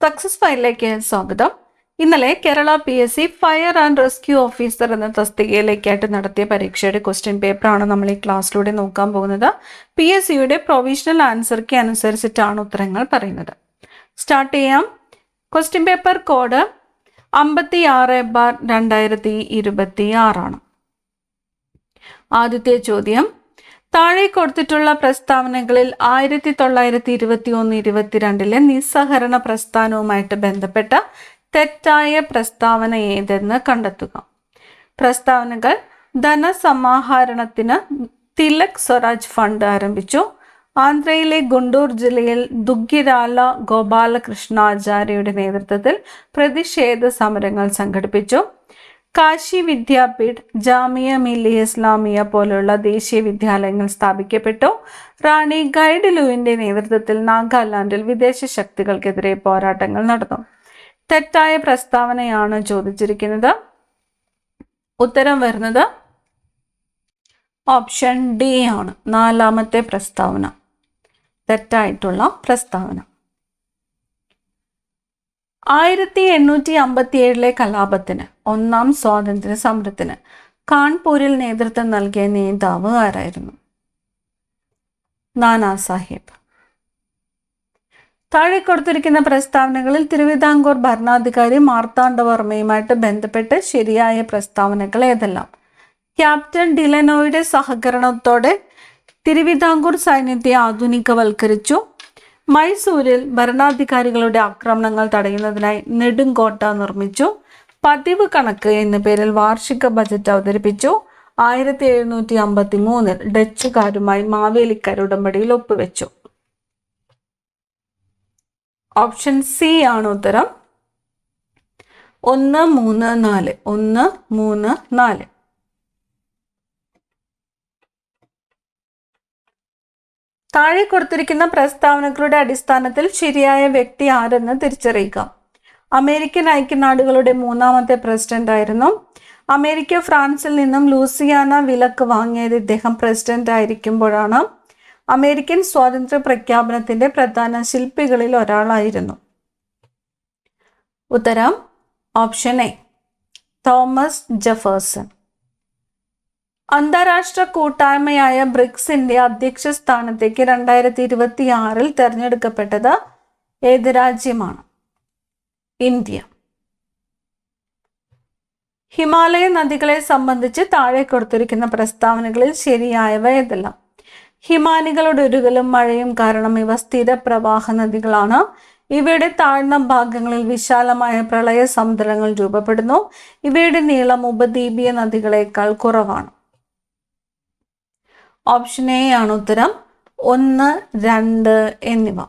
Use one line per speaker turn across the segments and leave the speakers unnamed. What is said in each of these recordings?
Success ഫയലിലേക്ക് സ്വാഗതം. ഇന്നലെ Kerala PSC fire and rescue officer എന്ന തസ്തികയിലേക്കായിട്ട് നടത്തിയ പരീക്ഷയുടെ ക്വസ്റ്റ്യൻ പേപ്പറാണ് നമ്മൾ ഈ ക്ലാസ്സിലൂടെ നോക്കാൻ പോകുന്നത്. PSCയുടെ പ്രൊവിഷണൽ ആൻസർ കീ അനുസരിച്ചിട്ടാണ് ഉത്തരങ്ങൾ പറയുന്നത്. സ്റ്റാർട്ട് ചെയ്യാം. ക്വസ്റ്റ്യൻ പേപ്പർ കോഡ് 56/2026 ആണ്. ആദ്യത്തെ ചോദ്യം, താഴെ കൊടുത്തിട്ടുള്ള പ്രസ്താവനകളിൽ 1921-22 നിസ്സഹകരണ പ്രസ്ഥാനവുമായിട്ട് ബന്ധപ്പെട്ട തെറ്റായ പ്രസ്താവന ഏതെന്ന് കണ്ടെത്തുക. പ്രസ്താവനകൾ: ധനസമാഹരണത്തിന് തിലക് സ്വരാജ് ഫണ്ട് ആരംഭിച്ചു. ആന്ധ്രയിലെ ഗുണ്ടൂർ ജില്ലയിൽ ദുഗ്ഗിരാല ഗോപാലകൃഷ്ണാചാര്യയുടെ നേതൃത്വത്തിൽ പ്രതിഷേധ സമരങ്ങൾ സംഘടിപ്പിച്ചു. കാശി വിദ്യാപീഠ്, ജാമിയ മില്ലിയ ഇസ്ലാമിയ പോലുള്ള ദേശീയ വിദ്യാലയങ്ങൾ സ്ഥാപിക്കപ്പെട്ടു. റാണി ഗൈഡിലുവിൻ്റെ നേതൃത്വത്തിൽ നാഗാലാൻഡിൽ വിദേശ ശക്തികൾക്കെതിരെ പോരാട്ടങ്ങൾ നടന്നു. തെറ്റായ പ്രസ്താവനയാണ് ചോദിച്ചിരിക്കുന്നത്. ഉത്തരം വരുന്നത് ഓപ്ഷൻ ഡി ആണ്. നാലാമത്തെ പ്രസ്താവന തെറ്റായിട്ടുള്ള പ്രസ്താവന. 1857 കലാപത്തിന്, ഒന്നാം സ്വാതന്ത്ര്യ സമരത്തിന് കാൺപൂരിൽ നേതൃത്വം നൽകിയ നേതാവ് ആരായിരുന്നു? നാനാ സാഹേബ്. താഴെ കൊടുത്തിരിക്കുന്ന പ്രസ്താവനകളിൽ തിരുവിതാംകൂർ ഭരണാധികാരി മാർത്താണ്ഡവർമ്മയുമായിട്ട് ബന്ധപ്പെട്ട് ശരിയായ പ്രസ്താവനകൾ ഏതെല്ലാം? ക്യാപ്റ്റൻ ഡിലനോയുടെ സഹകരണത്തോടെ തിരുവിതാംകൂർ സൈന്യത്തെ ആധുനികവൽക്കരിച്ചു. മൈസൂരിൽ ഭരണാധികാരികളുടെ ആക്രമണങ്ങൾ തടയുന്നതിനായി നെടുങ്കോട്ട നിർമ്മിച്ചു. പതിവ് കണക്ക് എന്ന പേരിൽ വാർഷിക ബജറ്റ് അവതരിപ്പിച്ചു. 1753 ഡച്ചുകാരുമായി മാവേലിക്കര ഉടമ്പടിയിൽ ഒപ്പുവെച്ചു. ഓപ്ഷൻ സി ആണ് ഉത്തരം. 1, 3, 4. 1, 3, 4. താഴെ കൊടുത്തിരിക്കുന്ന പ്രസ്താവനകളുടെ അടിസ്ഥാനത്തിൽ ശരിയായ വ്യക്തി ആരെന്ന് തിരിച്ചറിയുക. അമേരിക്കൻ ഐക്യനാടുകളുടെ 3ാമത്തെ പ്രസിഡന്റ് ആയിരുന്നു. അമേരിക്ക ഫ്രാൻസിൽ നിന്നും ലൂസിയാന വിലക്ക് വാങ്ങിയത് ഇദ്ദേഹം പ്രസിഡന്റ് ആയിരിക്കുമ്പോഴാണ്. അമേരിക്കൻ സ്വാതന്ത്ര്യ പ്രഖ്യാപനത്തിന്റെ പ്രധാന ശില്പികളിൽ ഒരാളായിരുന്നു. ഉത്തരം ഓപ്ഷൻ എ, തോമസ് ജെഫേഴ്സൺ. അന്താരാഷ്ട്ര കൂട്ടായ്മയായ ബ്രിക്സിന്റെ അധ്യക്ഷ സ്ഥാനത്തേക്ക് 2026 തെരഞ്ഞെടുക്കപ്പെട്ടത് ഏത് രാജ്യമാണ്? ഇന്ത്യ. ഹിമാലയ നദികളെ സംബന്ധിച്ച് താഴെ കൊടുത്തിരിക്കുന്ന പ്രസ്താവനകളിൽ ശരിയായവ ഏതെല്ലാം? ഹിമാനികളുടെ ഉരുകലും മഴയും കാരണം ഇവ സ്ഥിര പ്രവാഹ നദികളാണ്. ഇവയുടെ താഴ്ന്ന ഭാഗങ്ങളിൽ വിശാലമായ പ്രളയ സമതലങ്ങൾ രൂപപ്പെടുന്നു. ഇവയുടെ നീളം ഉപദ്വീപീയ നദികളേക്കാൾ കുറവാണ്. ഓപ്ഷൻ എ ആണ് ഉത്തരം. 1, 2 എന്നിവ.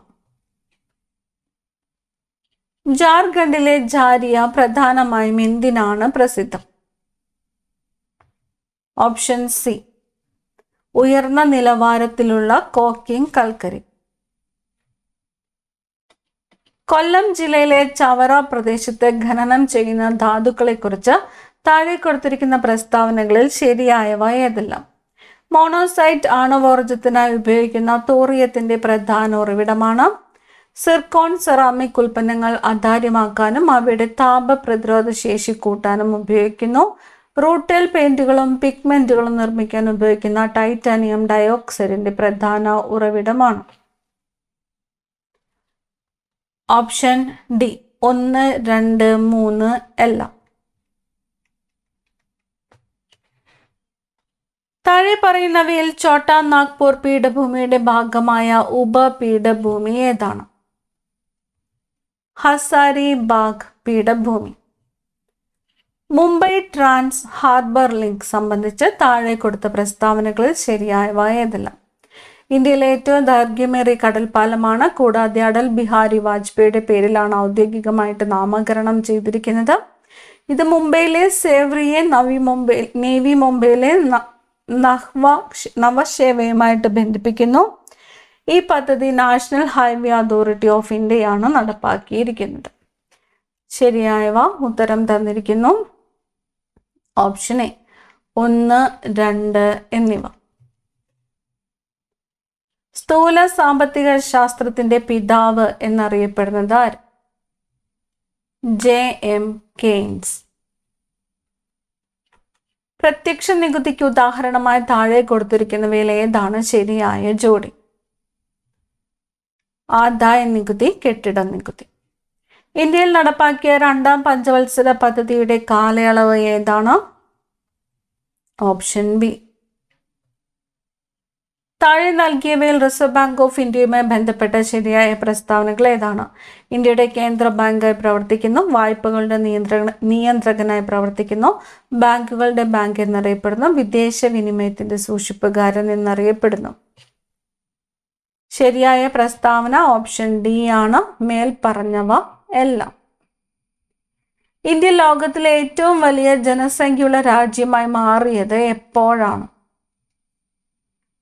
ജാർഖണ്ഡിലെ ജാരിയ പ്രധാനമായും എന്തിനാണ് പ്രസിദ്ധം? ഓപ്ഷൻ സി, ഉയർന്ന നിലവാരത്തിലുള്ള കോക്കിംഗ് കൽക്കരി. കൊല്ലം ജില്ലയിലെ ചവറ പ്രദേശത്ത് ഖനനം ചെയ്യുന്ന ധാതുക്കളെക്കുറിച്ച് താഴെ കൊടുത്തിരിക്കുന്ന പ്രസ്താവനകളിൽ ശരിയായവ ഏതെല്ലാം? മോണോസൈറ്റ് ആണവോർജത്തിനായി ഉപയോഗിക്കുന്ന തോറിയത്തിന്റെ പ്രധാന ഉറവിടമാണ്. സിർക്കോൺ സെറാമിക് ഉൽപ്പന്നങ്ങൾ അധാര്യമാക്കാനും അവയുടെ താപ പ്രതിരോധ ശേഷി കൂട്ടാനും ഉപയോഗിക്കുന്നു. റൂട്ടൽ പെയിന്റുകളും പിഗ്മെന്റുകളും നിർമ്മിക്കാൻ ഉപയോഗിക്കുന്ന ടൈറ്റാനിയം ഡയോക്സൈഡിന്റെ പ്രധാന ഉറവിടമാണ്. ഓപ്ഷൻ ഡി 1, 2, 3 എല്ലാം. താഴെ പറയുന്നവയിൽ ഛോട്ടാ നാഗ്പൂർ പീഠഭൂമിയുടെ ഭാഗമായ ഉപപീഠഭൂമി ഏതാണ്? ഹസാരിബാഗ് പീഠഭൂമി. മുംബൈ ട്രാൻസ് ഹാർബർ ലിങ്ക് സംബന്ധിച്ച് താഴെ കൊടുത്ത പ്രസ്താവനകളിൽ ശരിയായവ ഏതെല്ലാം? ഇന്ത്യയിലെ ഏറ്റവും ദൈർഘ്യമേറിയ കടൽപ്പാലമാണ്. കൂടാതെ അടൽ ബിഹാരി വാജ്പേയിയുടെ പേരിലാണ് ഔദ്യോഗികമായിട്ട് നാമകരണം ചെയ്തിരിക്കുന്നത്. ഇത് മുംബൈയിലെ സേവ്രിയെ നേവി മുംബൈയിലെ നവശേവയുമായിട്ട് ബന്ധിപ്പിക്കുന്നു. ഈ പദ്ധതി നാഷണൽ ഹൈവേ അതോറിറ്റി ഓഫ് ഇന്ത്യയാണ് നടപ്പാക്കിയിരിക്കുന്നത്. ശരിയായവ ഉത്തരം തന്നിരിക്കുന്നു. ഓപ്ഷൻ എ 1, 2 എന്നിവ. സ്ഥൂല സാമ്പത്തിക ശാസ്ത്രത്തിന്റെ പിതാവ് എന്നറിയപ്പെടുന്നത് ആര്? J.M. കെയ്ൻസ്. പ്രത്യക്ഷ നികുതിക്ക് ഉദാഹരണമായി താഴെ കൊടുത്തിരിക്കുന്നവയിൽ ഏതാണ് ശരിയായ ജോഡി? ആദായ നികുതി, കെട്ടിട നികുതി. ഇന്ത്യയിൽ നടപ്പാക്കിയ 2ാം പഞ്ചവത്സര പദ്ധതിയുടെ കാലയളവ് ഏതാണ്? Option B. താഴെ നൽകിയവയിൽ റിസർവ് ബാങ്ക് ഓഫ് ഇന്ത്യയുമായി ബന്ധപ്പെട്ട ശരിയായ പ്രസ്താവനകൾ ഏതാണ്? ഇന്ത്യയുടെ കേന്ദ്ര ബാങ്കായി പ്രവർത്തിക്കുന്നു, വായ്പകളുടെ നിയന്ത്രകനായി പ്രവർത്തിക്കുന്നു, ബാങ്കുകളുടെ ബാങ്ക് എന്നറിയപ്പെടുന്നു, വിദേശ വിനിമയത്തിന്റെ സൂക്ഷിപ്പുകാരൻ എന്നറിയപ്പെടുന്നു. ശരിയായ പ്രസ്താവന ഓപ്ഷൻ ഡി ആണ്. മേൽ പറഞ്ഞവ എല്ലാം. ഇന്ത്യ ലോകത്തിലെ ഏറ്റവും വലിയ ജനസംഖ്യയുള്ള രാജ്യമായി മാറിയത് എപ്പോഴാണ്?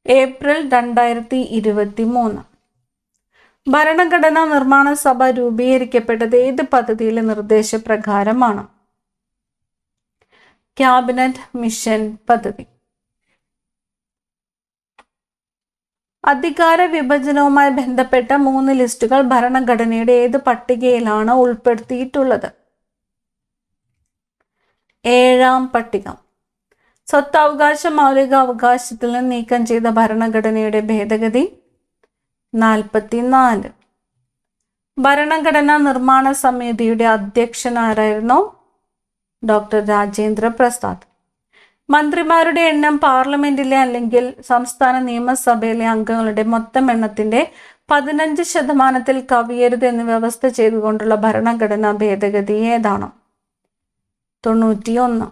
ഏപ്രിൽ 2023. ഭരണഘടനാ നിർമ്മാണ സഭ രൂപീകരിക്കപ്പെട്ടത് ഏത് പദ്ധതിയിലെ നിർദ്ദേശപ്രകാരമാണ്? ക്യാബിനറ്റ് മിഷൻ പദ്ധതി. അധികാര വിഭജനവുമായി ബന്ധപ്പെട്ട 3 ലിസ്റ്റുകൾ ഭരണഘടനയുടെ ഏത് പട്ടികയിലാണ് ഉൾപ്പെടുത്തിയിട്ടുള്ളത്? 7ാം പട്ടിക. സ്വത്തവകാശ മൗലിക അവകാശത്തിൽ നിന്ന് നീക്കം ചെയ്ത ഭരണഘടനയുടെ ഭേദഗതി 44. ഭരണഘടനാ നിർമ്മാണ സമിതിയുടെ അധ്യക്ഷൻ ആരായിരുന്നു? ഡോക്ടർ രാജേന്ദ്ര പ്രസാദ്. മന്ത്രിമാരുടെ എണ്ണം പാർലമെന്റിലെ അല്ലെങ്കിൽ സംസ്ഥാന നിയമസഭയിലെ അംഗങ്ങളുടെ മൊത്തം എണ്ണത്തിന്റെ 15% കവിയരുത് എന്ന് വ്യവസ്ഥ ചെയ്തുകൊണ്ടുള്ള ഭരണഘടനാ ഭേദഗതി ഏതാണ്? 91.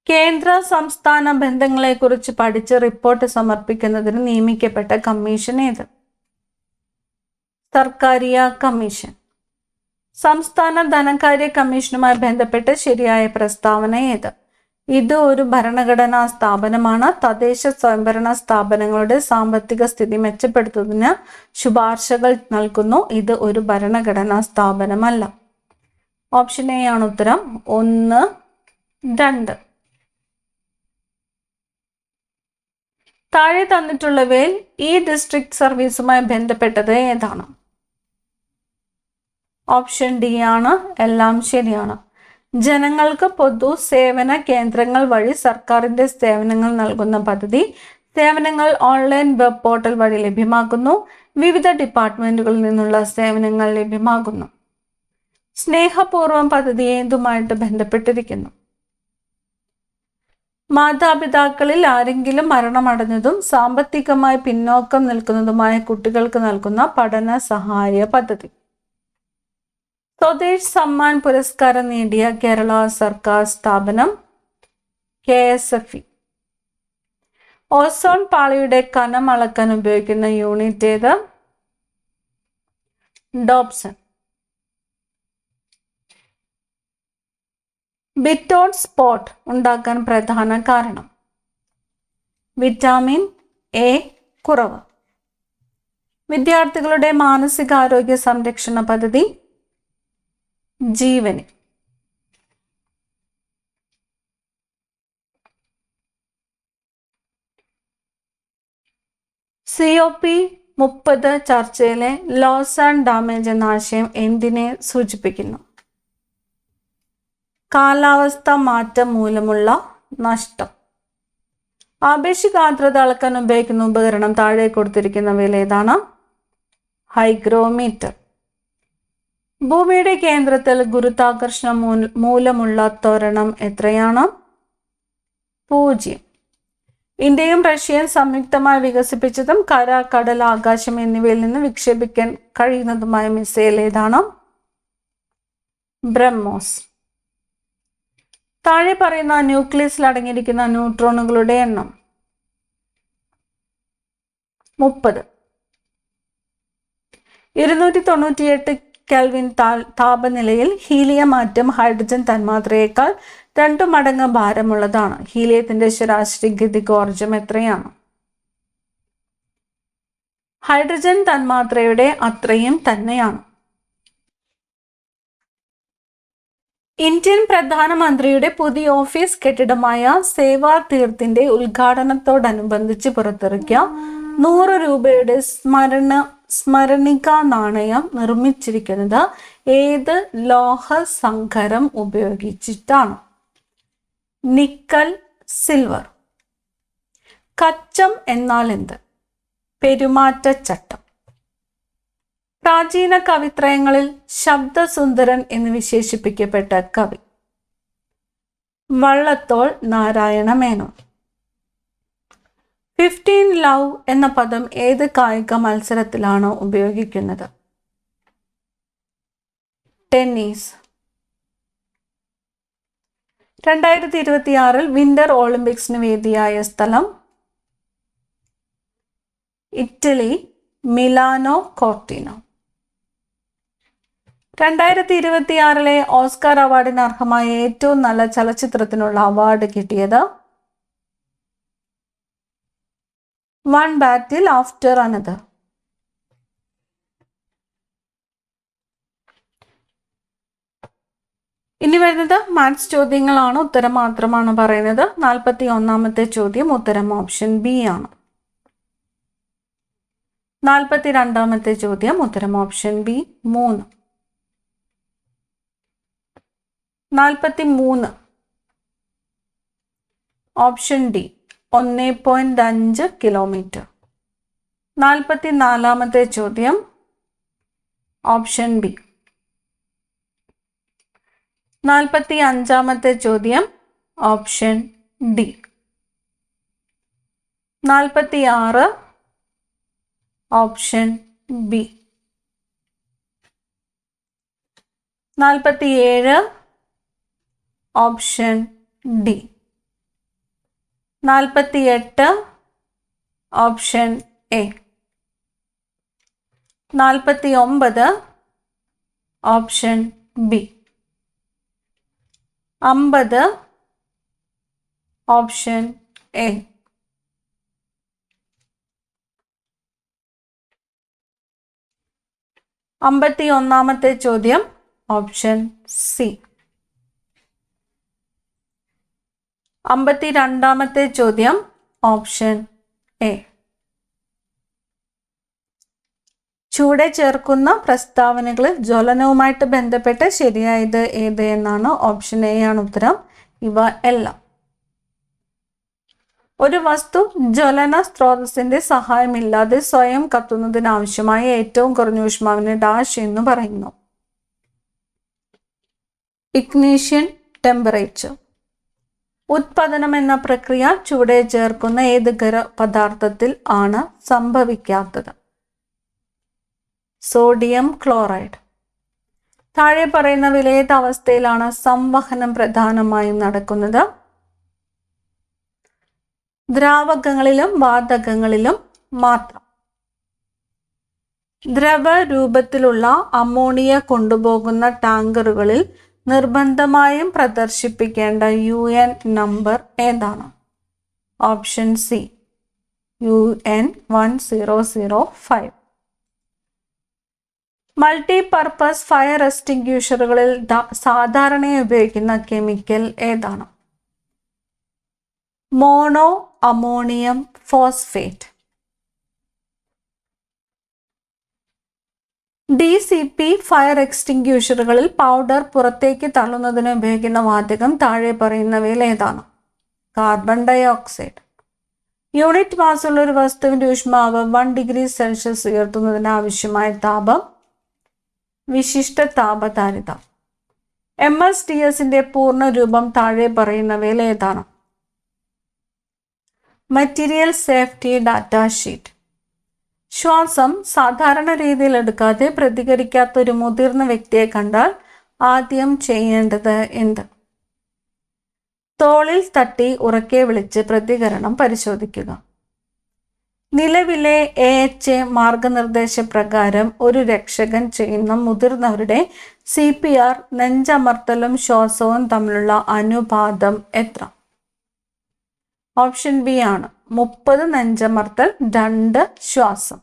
കേന്ദ്ര സംസ്ഥാന ബന്ധങ്ങളെക്കുറിച്ച് പഠിച്ച് റിപ്പോർട്ട് സമർപ്പിക്കുന്നതിന് നിയമിക്കപ്പെട്ട കമ്മീഷൻ ഏത്? സർക്കാരിയ കമ്മീഷൻ. സംസ്ഥാന ധനകാര്യ കമ്മീഷനുമായി ബന്ധപ്പെട്ട ശരിയായ പ്രസ്താവന ഏത്? ഇത് ഒരു ഭരണഘടനാ സ്ഥാപനമാണ്. തദ്ദേശ സ്വയംഭരണ സ്ഥാപനങ്ങളുടെ സാമ്പത്തിക സ്ഥിതി മെച്ചപ്പെടുത്തുന്നതിന് ശുപാർശകൾ നൽകുന്നു. ഇത് ഒരു ഭരണഘടനാ സ്ഥാപനമല്ല. ഓപ്ഷൻ എ ആണ് ഉത്തരം. 1, 2. താഴെ തന്നിട്ടുള്ളവയിൽ ഈ ഡിസ്ട്രിക്ട് സർവീസുമായി ബന്ധപ്പെട്ടത് ഏതാണ്? ഓപ്ഷൻ ഡി ആണ്. എല്ലാം ശരിയാണ്. ജനങ്ങൾക്ക് പൊതു സേവന കേന്ദ്രങ്ങൾ വഴി സർക്കാരിന്റെ സേവനങ്ങൾ നൽകുന്ന പദ്ധതി. സേവനങ്ങൾ ഓൺലൈൻ വെബ് പോർട്ടൽ വഴി ലഭ്യമാക്കുന്നു. വിവിധ ഡിപ്പാർട്ട്മെന്റുകളിൽ നിന്നുള്ള സേവനങ്ങൾ ലഭ്യമാകുന്നു. സ്നേഹപൂർവം പദ്ധതി ഏതുമായിട്ട് ബന്ധപ്പെട്ടിരിക്കുന്നു? മാതാപിതാക്കളിൽ ആരെങ്കിലും മരണമടഞ്ഞതും സാമ്പത്തികമായി പിന്നോക്കം നിൽക്കുന്നതുമായ കുട്ടികൾക്ക് നൽകുന്ന പഠന സഹായ പദ്ധതി. സ്വദേശ് സമ്മാൻ പുരസ്കാരം നേടിയ കേരള സർക്കാർ സ്ഥാപനം KSFE. ഓസോൺ പാളിയുടെ കനം അളക്കാൻ ഉപയോഗിക്കുന്ന യൂണിറ്റ് ഏത്? ഡോപ്സൺ. ബിറ്റോൺ സ്പോട്ട് ഉണ്ടാക്കാൻ പ്രധാന കാരണം? വിറ്റാമിൻ എ കുറവ്. വിദ്യാർത്ഥികളുടെ മാനസികാരോഗ്യ സംരക്ഷണ പദ്ധതി ജീവനി. COP30 ചർച്ചയിലെ ലോസ് ആൻഡ് ഡാമേജ് എന്ന ആശയം എന്തിനെ സൂചിപ്പിക്കുന്നു? കാലാവസ്ഥ മാറ്റം മൂലമുള്ള നഷ്ടം. ആപേക്ഷിക ആർദ്രത അളക്കാൻ ഉപയോഗിക്കുന്ന ഉപകരണം താഴെ കൊടുത്തിരിക്കുന്നവയിൽ ഏതാണ്? ഹൈഗ്രോമീറ്റർ. ഭൂമിയുടെ കേന്ദ്രത്തിൽ ഗുരുത്വാകർഷണം മൂലമുള്ള ത്വരണം എത്രയാണ്? 0. ഇന്ത്യയും റഷ്യയും സംയുക്തമായി വികസിപ്പിച്ചതും കര, കടൽ, ആകാശം എന്നിവയിൽ നിന്ന് വിക്ഷേപിക്കാൻ കഴിയുന്നതുമായ മിസൈൽ ഏതാണ്? ബ്രഹ്മോസ്. താഴെ പറയുന്ന ന്യൂക്ലിയസിൽ അടങ്ങിയിരിക്കുന്ന ന്യൂട്രോണുകളുടെ എണ്ണം 30. 298 കെൽവിൻ താപനിലയിൽ ഹീലിയം ആറ്റം ഹൈഡ്രജൻ തന്മാത്രയേക്കാൾ 2 മടങ്ങ് ഭാരമുള്ളതാണ്. ഹീലിയത്തിന്റെ ശരാശരി ഗതികോർജം എത്രയാണ്? ഹൈഡ്രജൻ തന്മാത്രയുടെ അത്രയും തന്നെയാണ്. ഇന്ത്യൻ പ്രധാനമന്ത്രിയുടെ പുതിയ ഓഫീസ് കെട്ടിടമായ സേവാ തീർത്തിന്റെ ഉദ്ഘാടനത്തോടനുബന്ധിച്ച് പുറത്തിറക്കിയ 100 രൂപയുടെ സ്മരണ സ്മരണിക നാണയം നിർമ്മിച്ചിരിക്കുന്നത് ഏത് ലോഹസങ്കരം ഉപയോഗിച്ചിട്ടാണ്? Nickel, silver. കച്ചം എന്നാൽ എന്ത്? പെരുമാറ്റച്ചട്ടം. പ്രാചീന കവിത്രയങ്ങളിൽ ശബ്ദസുന്ദരൻ എന്ന് വിശേഷിപ്പിക്കപ്പെട്ട കവി? വള്ളത്തോൾ നാരായണ മേനോൻ. 15 ലവ് എന്ന പദം ഏത് കായിക മത്സരത്തിലാണ് ഉപയോഗിക്കുന്നത്? ടെന്നീസ്. 2026 വിന്റർ ഒളിമ്പിക്സിന് വേദിയായ സ്ഥലം? Italy, Milano കോർട്ടിനോ. 2026 ഓസ്കാർ അവാർഡിന് അർഹമായ ഏറ്റവും നല്ല ചലച്ചിത്രത്തിനുള്ള അവാർഡ് കിട്ടിയത്? വൺ ബാറ്റിൽ ആഫ്റ്റർ അനദർ. ഇനി വരുന്നത് മാത്സ് ചോദ്യങ്ങളാണ്. ഉത്തരം മാത്രമാണ് പറയുന്നത്. 41ാമത്തെ ചോദ്യം ഉത്തരം ഓപ്ഷൻ ബി ആണ്. 42ാമത്തെ ചോദ്യം ഉത്തരം option B 3. 43 option D 1.5 kilometre. 44ാമത്തെ ചോദ്യം ഓപ്ഷൻ ബി. 45ാമത്തെ ചോദ്യം option D. 46 option B. 47 option D. 48 option A. 49 option B. 50 option A. 51ാമത്തെ ചോദ്യം ഓപ്ഷൻ സി. 52ാമത്തെ ചോദ്യം ഓപ്ഷൻ എ. ചുവടെ ചേർക്കുന്ന പ്രസ്താവനകളിൽ ജ്വലനവുമായിട്ട് ബന്ധപ്പെട്ട് ശരിയായത് ഏത് എന്നാണ്? ഓപ്ഷൻ എ ആണ് ഉത്തരം. ഇവ എല്ലാം. ഒരു വസ്തു ജ്വലന സ്രോതസ്സിന്റെ സഹായമില്ലാതെ സ്വയം കത്തുന്നതിനാവശ്യമായ ഏറ്റവും കുറഞ്ഞ ഊഷ്മാവിനെ ഡാഷ് എന്ന് പറയുന്നു? Ignition temperature. ഉത്പാദനം എന്ന പ്രക്രിയ ചുവടെ ചേർക്കുന്ന ഏത് പദാർത്ഥത്തിൽ ആണ് സംഭവിക്കാത്തത്? Sodium chloride. താഴെ പറയുന്നവയിൽ ഏത് അവസ്ഥയിലാണ് സംവഹനം പ്രധാനമായും നടക്കുന്നത്? ദ്രാവകങ്ങളിലും വാതകങ്ങളിലും മാത്രം. ദ്രവരൂപത്തിലുള്ള അമോണിയ കൊണ്ടുപോകുന്ന ടാങ്കറുകളിൽ നിർബന്ധമായും പ്രദർശിപ്പിക്കേണ്ട UN നമ്പർ ഏതാണ്? Option C UN 1005. Multipurpose fire എക്സ്റ്റിങ്ക്യൂഷറുകളിൽ സാധാരണയായി ഉപയോഗിക്കുന്ന കെമിക്കൽ ഏതാണ്? Mono ammonium phosphate. DCP fire എക്സ്റ്റിങ്ക്യൂഷറുകളിൽ പൗഡർ പുറത്തേക്ക് തള്ളുന്നതിന് ഉപയോഗിക്കുന്ന വാതകം താഴെ പറയുന്നവയിൽ ഏതാണ്? Carbon dioxide. യൂണിറ്റ് മാസുള്ള ഒരു വസ്തുവിന്റെ ഊഷ്മാവ് 1 ഡിഗ്രി സെൽഷ്യസ് ഉയർത്തുന്നതിന് ആവശ്യമായ താപം? വിശിഷ്ട താപധാരിത. MSDSന്റെ പൂർണ്ണ രൂപം താഴെ പറയുന്നവയിൽ ഏതാണ്? Material safety data sheet. ശ്വാസം സാധാരണ രീതിയിൽ എടുക്കാതെ പ്രതികരിക്കാത്ത ഒരു മുതിർന്ന വ്യക്തിയെ കണ്ടാൽ ആദ്യം ചെയ്യേണ്ടത് എന്ത്? തോളിൽ തട്ടി ഉറക്കെ വിളിച്ച് പ്രതികരണം പരിശോധിക്കുക. നിലവിലെ AHA മാർഗനിർദ്ദേശപ്രകാരം ഒരു രക്ഷകൻ ചെയ്യുന്ന മുതിർന്നവരുടെ CPR നെഞ്ചമർത്തലും ശ്വാസവും തമ്മിലുള്ള അനുപാതം എത്ര? ഓപ്ഷൻ ബി ആണ് 30 നെഞ്ചമർത്തൽ 2 ശ്വാസം.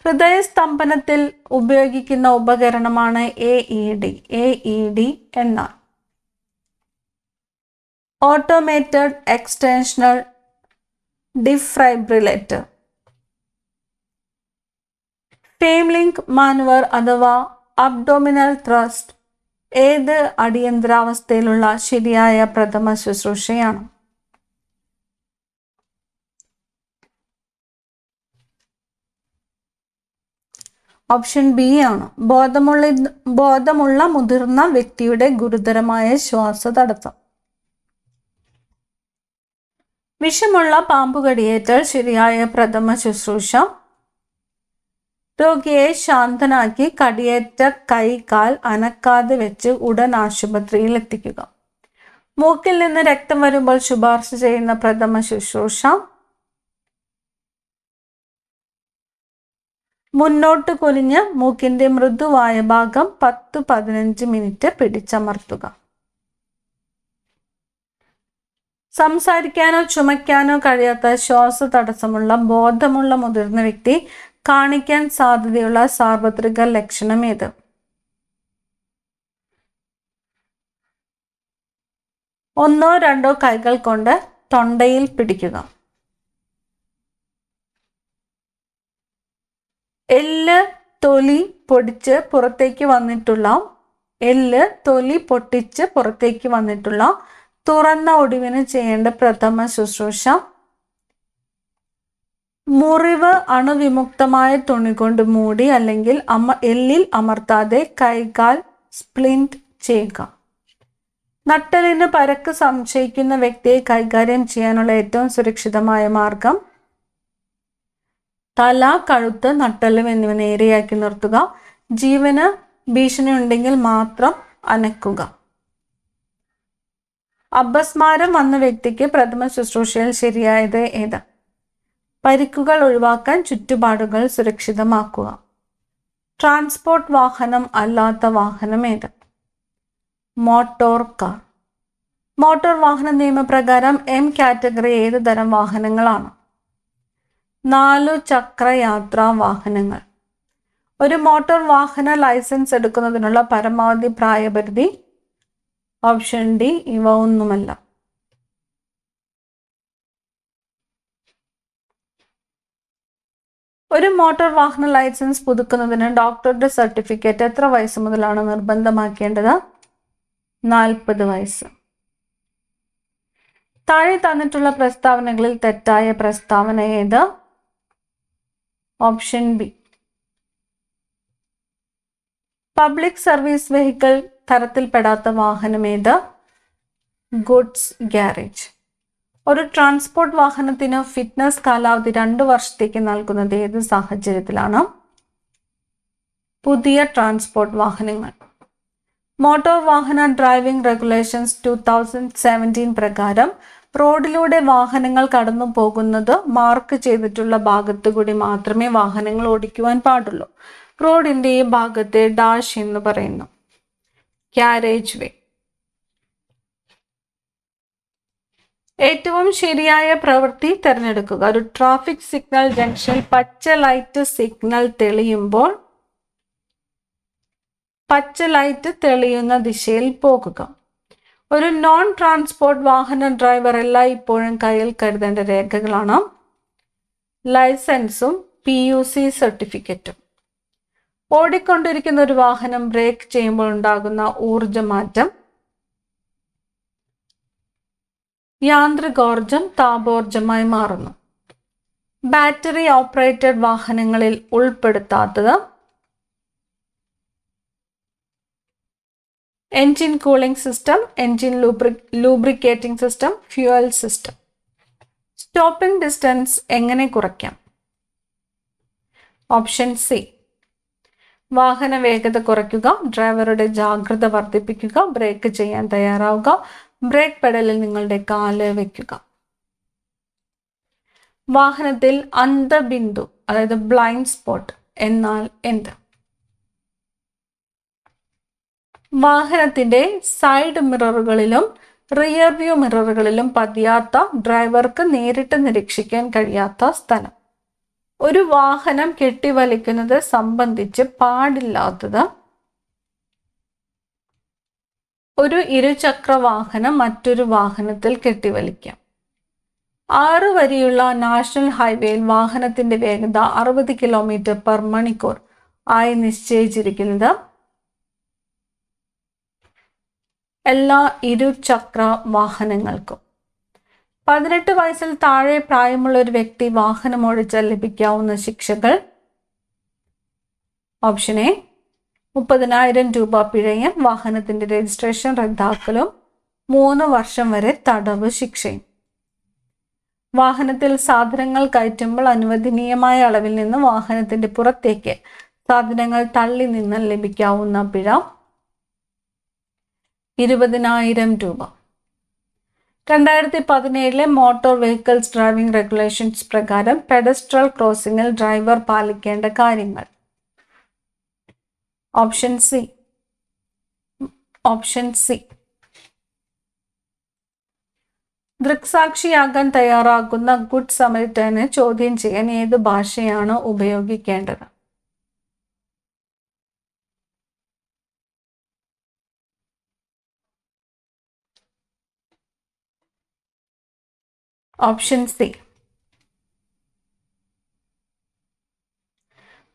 ഹൃദയസ്തംഭനത്തിൽ ഉപയോഗിക്കുന്ന ഉപകരണമാണ് AED എന്നാൽ? Automated external defibrillator. ഫേംലിംഗ് മാനുവർ അഥവാ അബ്ഡോമിനൽ ത്രസ്റ്റ് ഏത് അടിയന്തരാവസ്ഥയിലുള്ള ശരിയായ പ്രഥമ ശുശ്രൂഷയാണ്? ഓപ്ഷൻ ബി ആണ്. ബോധമുള്ള മുതിർന്ന വ്യക്തിയുടെ ഗുരുതരമായ ശ്വാസതടസ്സം. വിഷമുള്ള പാമ്പുകടിയേറ്റാൽ ശരിയായ പ്രഥമ ശുശ്രൂഷ. രോഗിയെ ശാന്തനാക്കി കടിയേറ്റ കൈ കാൽ അനക്കാതെ വെച്ച് ഉടൻ ആശുപത്രിയിൽ എത്തിക്കുക. മൂക്കിൽ നിന്ന് രക്തം വരുമ്പോൾ ശുപാർശ ചെയ്യുന്ന പ്രഥമ ശുശ്രൂഷ. മുന്നോട്ട് കുനിഞ്ഞ് മൂക്കിന്റെ മൃദുവായ ഭാഗം 10-15 മിനിറ്റ് പിടിച്ചമർത്തുക. സംസാരിക്കാനോ ചുമയ്ക്കാനോ കഴിയാത്ത ശ്വാസതടസ്സമുള്ള ബോധമുള്ള മുതിർന്ന വ്യക്തി കാണിക്കാൻ സാധ്യതയുള്ള സാർവത്രിക ലക്ഷണം ഏത്? ഒന്നോ രണ്ടോ കൈകൾ കൊണ്ട് തൊണ്ടയിൽ പിടിക്കുക. എല്ല് തൊലി പൊട്ടിച്ച് പുറത്തേക്ക് വന്നിട്ടുള്ള തുറന്ന ഒടിവിന് ചെയ്യേണ്ട പ്രഥമ ശുശ്രൂഷ. മുറിവ് അണുവിമുക്തമായ തുണി കൊണ്ട് മൂടി അല്ലെങ്കിൽ എല്ലിൽ അമർത്താതെ കൈകാൽ സ്പ്ലിന്റ് ചെയ്യുക. നട്ടെല്ലിന് പരക്ക് സംശയിക്കുന്ന വ്യക്തിയെ കൈകാര്യം ചെയ്യാനുള്ള ഏറ്റവും സുരക്ഷിതമായ മാർഗം തല, കഴുത്ത്, നട്ടെല്ല് എന്നിവ നേരെയാക്കി നിർത്തുക. ജീവന് ഭീഷണി ഉണ്ടെങ്കിൽ മാത്രം അനക്കുക. അപസ്മാരം വന്ന വ്യക്തിക്ക് പ്രഥമ ശുശ്രൂഷയിൽ ശരിയായത് ഏത്? പരിക്കുകൾ ഒഴിവാക്കാൻ ചുറ്റുപാടുകൾ സുരക്ഷിതമാക്കുക. ട്രാൻസ്പോർട്ട് വാഹനം അല്ലാത്ത വാഹനം ഏത്? Motor car. മോട്ടോർ വാഹന നിയമപ്രകാരം M കാറ്റഗറി ഏത് തരം വാഹനങ്ങളാണ്? 4 ചക്ര യാത്രാ വാഹനങ്ങൾ. ഒരു മോട്ടോർ വാഹന ലൈസൻസ് എടുക്കുന്നതിനുള്ള പരമാവധി പ്രായപരിധി. ഓപ്ഷൻ ഡി ഇവ ഒന്നുമല്ല. ഒരു മോട്ടോർ വാഹന ലൈസൻസ് പുതുക്കുന്നതിന് ഡോക്ടറുടെ സർട്ടിഫിക്കറ്റ് എത്ര വയസ്സ് മുതലാണ് നിർബന്ധമാക്കേണ്ടത്? 40 വയസ്സ്. താഴെ തന്നിട്ടുള്ള പ്രസ്താവനകളിൽ തെറ്റായ പ്രസ്താവന ഏത്? Option B. Public service vehicle തരത്തിൽപ്പെടാത്ത വാഹനം ഏത്? Goods garage. ഒരു ട്രാൻസ്പോർട്ട് വാഹനത്തിന് ഫിറ്റ്നസ് കാലാവധി 2 വർഷത്തേക്ക് നൽകുന്നത് ഏത് സാഹചര്യത്തിലാണ്? പുതിയ ട്രാൻസ്പോർട്ട് വാഹനങ്ങൾ. മോട്ടോർ വാഹന ഡ്രൈവിംഗ് റെഗുലേഷൻസ് 2017 പ്രകാരം റോഡിലൂടെ വാഹനങ്ങൾ കടന്നു പോകുന്നത് മാർക്ക് ചെയ്തിട്ടുള്ള ഭാഗത്തു കൂടി മാത്രമേ വാഹനങ്ങൾ ഓടിക്കുവാൻ പാടുള്ളൂ. റോഡിന്റെ ഈ ഭാഗത്തെ ഡാഷ് എന്ന് പറയുന്നു. ക്യാരേജ് വേ. ഏറ്റവും ശരിയായ പ്രവൃത്തി തിരഞ്ഞെടുക്കുക. ഒരു ട്രാഫിക് സിഗ്നൽ ജംഗ്ഷനിൽ പച്ച ലൈറ്റ് സിഗ്നൽ തെളിയുമ്പോൾ പച്ച ലൈറ്റ് തെളിയുന്ന ദിശയിൽ പോകുക. ഒരു നോൺ ട്രാൻസ്പോർട്ട് വാഹന ഡ്രൈവർ എല്ലായ്പ്പോഴും കയ്യിൽ കരുതേണ്ട രേഖകളാണ് ലൈസൻസും PUC സർട്ടിഫിക്കറ്റും. ഓടിക്കൊണ്ടിരിക്കുന്ന ഒരു വാഹനം ബ്രേക്ക് ചെയ്യുമ്പോൾ ഉണ്ടാകുന്ന ഊർജ്ജമാറ്റം. യാന്ത്രികോർജം താപോർജ്ജമായി മാറുന്നു. ബാറ്ററി ഓപ്പറേറ്റഡ് വാഹനങ്ങളിൽ ഉൾപ്പെടുത്താത്തത്. Engine cooling system, engine lubricating system, fuel system. Stopping distance എങ്ങനെ കുറയ്ക്കാം? Option C. വാഹന വേഗത കുറയ്ക്കുക, ഡ്രൈവറുടെ ജാഗ്രത വർദ്ധിപ്പിക്കുക, ബ്രേക്ക് ചെയ്യാൻ തയ്യാറാവുക, ബ്രേക്ക് പെഡലിൽ നിങ്ങളുടെ കാല് വയ്ക്കുക. വാഹനത്തിൽ അന്ധബിന്ദു അതായത് ബ്ലൈൻഡ് സ്പോട്ട് എന്നാൽ എന്ത്? വാഹനത്തിന്റെ സൈഡ് മിററുകളിലും റിയർ വ്യൂ മിററുകളിലും പതിയാത്ത, ഡ്രൈവർക്ക് നേരിട്ട് നിരീക്ഷിക്കാൻ കഴിയാത്ത സ്ഥലം. ഒരു വാഹനം കെട്ടിവലിക്കുന്നത് സംബന്ധിച്ച് പാടില്ലാത്തത്. ഒരു ഇരുചക്ര വാഹനം മറ്റൊരു വാഹനത്തിൽ കെട്ടിവലിക്കാം. 6 വരിയുള്ള നാഷണൽ ഹൈവേയിൽ വാഹനത്തിന്റെ വേഗത 60 km/മണിക്കൂർ ആയി നിശ്ചയിച്ചിരിക്കുന്നത് എല്ലാ ഇരുചക്ര വാഹനങ്ങൾക്കും. 18 വയസ്സിൽ താഴെ പ്രായമുള്ള ഒരു വ്യക്തി വാഹനം ഓടിച്ചാൽ ലഭിക്കാവുന്ന ശിക്ഷകൾ: ഓപ്ഷൻ എ 30,000 രൂപ പിഴയും വാഹനത്തിന്റെ രജിസ്ട്രേഷൻ റദ്ദാക്കലും 3 വർഷം വരെ തടവ് ശിക്ഷയും. വാഹനത്തിൽ സാധനങ്ങൾ കയറ്റുമ്പോൾ അനുവദനീയമായ അളവിൽ നിന്ന് വാഹനത്തിന്റെ പുറത്തേക്ക് സാധനങ്ങൾ തള്ളി നിന്ന് ലഭിക്കാവുന്ന പിഴ 20,000 രൂപ. 2017 മോട്ടോർ വെഹിക്കിൾസ് ഡ്രൈവിംഗ് റെഗുലേഷൻസ് പ്രകാരം പെഡസ്ട്രൽ ക്രോസിംഗിൽ ഡ്രൈവർ പാലിക്കേണ്ട കാര്യങ്ങൾ: ഓപ്ഷൻ സി ദൃക്സാക്ഷിയാകാൻ തയ്യാറാകുന്ന ഗുഡ് സമരിറ്റനെ ചോദ്യം ചെയ്യാൻ ഏത് ഭാഷയാണ് ഉപയോഗിക്കേണ്ടത്? ഓപ്ഷൻ സി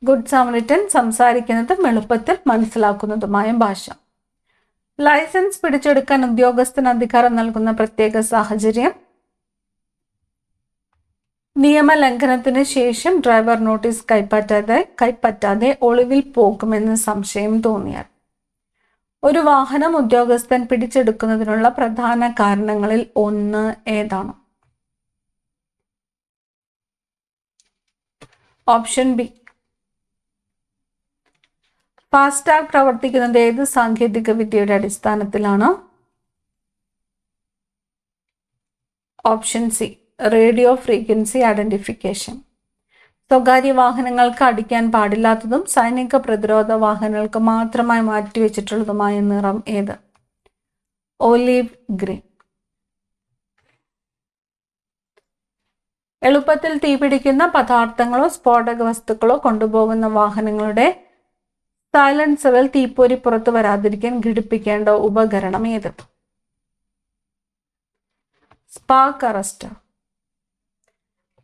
ഗുഡ് സമരിറ്റൻ സംസാരിക്കുന്നതും എളുപ്പത്തിൽ മനസ്സിലാക്കുന്നതുമായ ഭാഷ. ലൈസൻസ് പിടിച്ചെടുക്കാൻ ഉദ്യോഗസ്ഥന് അധികാരം നൽകുന്ന പ്രത്യേക സാഹചര്യം: നിയമലംഘനത്തിന് ശേഷം ഡ്രൈവർ നോട്ടീസ് കൈപ്പറ്റാതെ ഒളിവിൽ പോകുമെന്ന് സംശയം തോന്നിയാൽ. ഒരു വാഹനം ഉദ്യോഗസ്ഥൻ പിടിച്ചെടുക്കുന്നതിനുള്ള പ്രധാന കാരണങ്ങളിൽ ഒന്ന് ഏതാണ്? Option B. ഫാസ്ടാഗ് പ്രവർത്തിക്കുന്നത് ഏത് സാങ്കേതിക വിദ്യയുടെ അടിസ്ഥാനത്തിലാണ്? Option C. Radio frequency identification. സ്വകാര്യ വാഹനങ്ങൾക്ക് അടിക്കാൻ പാടില്ലാത്തതും സൈനിക പ്രതിരോധ വാഹനങ്ങൾക്ക് മാത്രമായി മാറ്റിവെച്ചിട്ടുള്ളതുമായ നിറം ഏത്? Olive green. എളുപ്പത്തിൽ തീപിടിക്കുന്ന പദാർത്ഥങ്ങളോ സ്ഫോടക വസ്തുക്കളോ കൊണ്ടുപോകുന്ന വാഹനങ്ങളുടെ സൈലൻസറിൽ തീപ്പൊരി പുറത്തു വരാതിരിക്കാൻ ഘടിപ്പിക്കേണ്ട ഉപകരണം ഏത്? Spark arrester.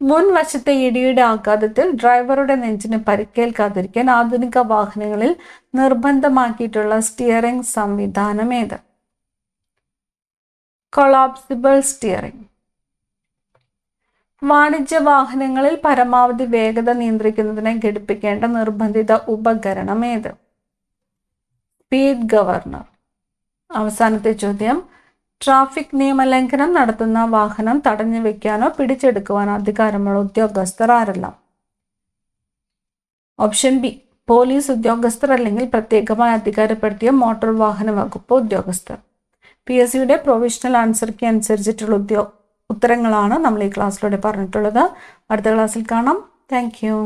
മുൻവശത്തെ ഇടിയുടെ ആഘാതത്തിൽ ഡ്രൈവറുടെ നെഞ്ചിന് പരിക്കേൽക്കാതിരിക്കാൻ ആധുനിക വാഹനങ്ങളിൽ നിർബന്ധമാക്കിയിട്ടുള്ള സ്റ്റിയറിംഗ് സംവിധാനം ഏത്? Collapsible steering. വാണിജ്യ വാഹനങ്ങളിൽ പരമാവധി വേഗത നിയന്ത്രിക്കുന്നതിനെ ഘടിപ്പിക്കേണ്ട നിർബന്ധിത ഉപകരണം ഏത്? Speed governor. അവസാനത്തെ ചോദ്യം: ട്രാഫിക് നിയമലംഘനം നടത്തുന്ന വാഹനം തടഞ്ഞു വെക്കാനോ പിടിച്ചെടുക്കുവാനോ അധികാരമുള്ള ഉദ്യോഗസ്ഥർ ആരെല്ലാം? Option B. പോലീസ് ഉദ്യോഗസ്ഥർ അല്ലെങ്കിൽ പ്രത്യേകമായി അധികാരപ്പെടുത്തിയ മോട്ടോർ വാഹന വകുപ്പ് ഉദ്യോഗസ്ഥർ. PSCയുടെ പ്രൊവിഷണൽ ആൻസർക്ക് അനുസരിച്ചിട്ടുള്ള ഉത്തരങ്ങളാണ് നമ്മൾ ഈ ക്ലാസ്സിലൂടെ പറഞ്ഞിട്ടുള്ളത്. അടുത്ത ക്ലാസ്സിൽ കാണാം. Thank you.